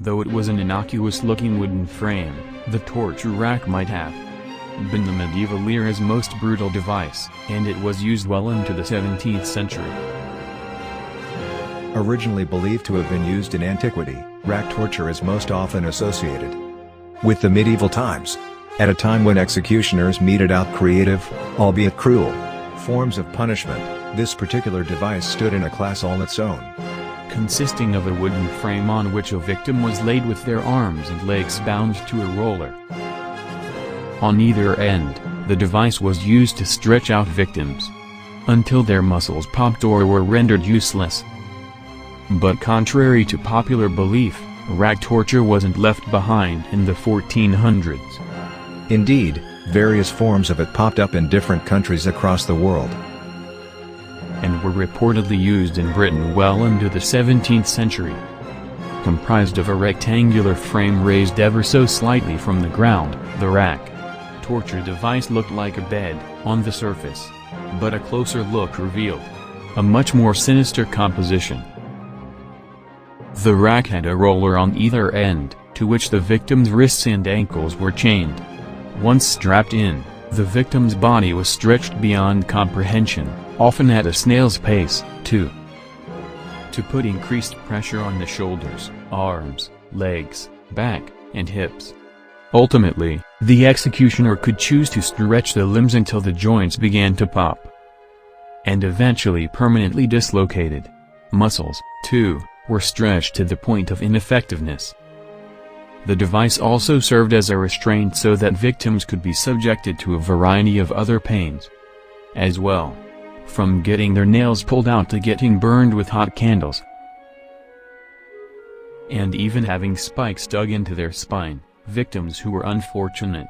Though it was an innocuous-looking wooden frame, the torture rack might have been the medieval era's most brutal device, and it was used well into the 17th century. Originally believed to have been used in antiquity, rack torture is most often associated with the medieval times, at a time when executioners meted out creative, albeit cruel, forms of punishment. This particular device stood in a class all its own, consisting of a wooden frame on which a victim was laid with their arms and legs bound to a roller. On either end, the device was used to stretch out victims until their muscles popped or were rendered useless. But contrary to popular belief, rack torture wasn't left behind in the 1400s. Indeed, various forms of it popped up in different countries across the world, and were reportedly used in Britain well into the 17th century. Comprised of a rectangular frame raised ever so slightly from the ground, the rack torture device looked like a bed on the surface, but a closer look revealed a much more sinister composition. The rack had a roller on either end, to which the victim's wrists and ankles were chained. Once strapped in, the victim's body was stretched beyond comprehension, often at a snail's pace, to put increased pressure on the shoulders, arms, legs, back, and hips. Ultimately, the executioner could choose to stretch the limbs until the joints began to pop, and eventually permanently dislocated. Muscles, too, were stretched to the point of ineffectiveness. The device also served as a restraint so that victims could be subjected to a variety of other pains as well, from getting their nails pulled out to getting burned with hot candles, and even having spikes dug into their spine. Victims who were unfortunate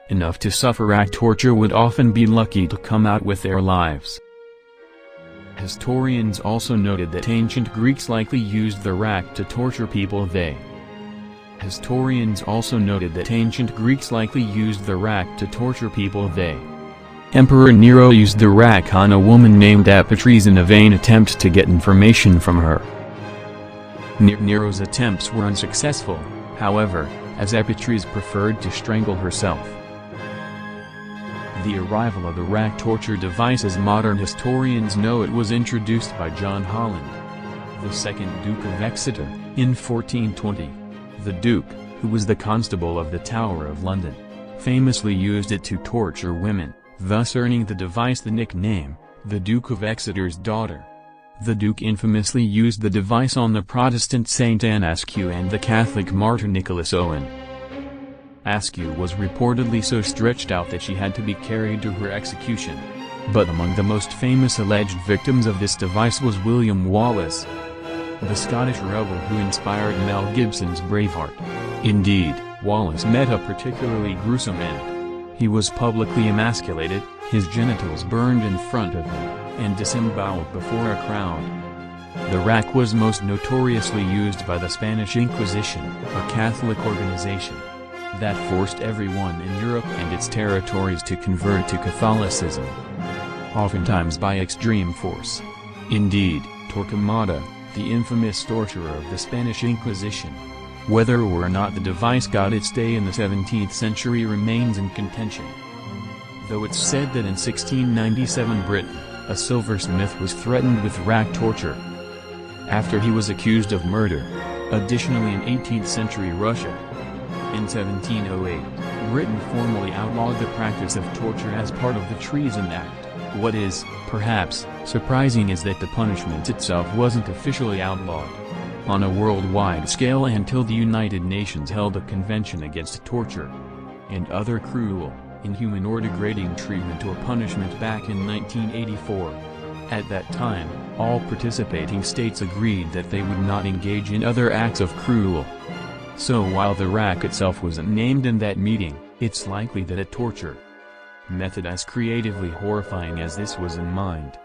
enough to suffer rack torture would often be lucky to come out with their lives. Historians also noted that ancient Greeks likely used the rack to torture people. Emperor Nero used the rack on a woman named Apatres in a vain attempt to get information from her. Nero's attempts were unsuccessful, however, as Apatres preferred to strangle herself. The arrival of the rack torture device, as modern historians know it, was introduced by John Holland, the second Duke of Exeter, in 1420. The Duke, who was the Constable of the Tower of London, famously used it to torture women, thus earning the device the nickname, the Duke of Exeter's daughter. The Duke infamously used the device on the Protestant Saint Anne Askew and the Catholic martyr Nicholas Owen. Askew was reportedly so stretched out that she had to be carried to her execution. But among the most famous alleged victims of this device was William Wallace, the Scottish rebel who inspired Mel Gibson's Braveheart. Indeed, Wallace met a particularly gruesome end. He was publicly emasculated, his genitals burned in front of him, and disemboweled before a crowd. The rack was most notoriously used by the Spanish Inquisition, a Catholic organization that forced everyone in Europe and its territories to convert to Catholicism, oftentimes by extreme force. Indeed, Torquemada, the infamous torturer of the Spanish Inquisition, whether or not the device got its day in the 17th century remains in contention. Though it's said that in 1697 Britain, a silversmith was threatened with rack torture after he was accused of murder. Additionally, in 18th century Russia, in 1708, Britain formally outlawed the practice of torture as part of the Treason Act. What is, perhaps, surprising is that the punishment itself wasn't officially outlawed on a worldwide scale until the United Nations held a convention against torture and other cruel, inhuman or degrading treatment or punishment back in 1984. At that time, all participating states agreed that they would not engage in other acts of cruel. So while the rack itself wasn't named in that meeting, it's likely that a torture method as creatively horrifying as this was in mind.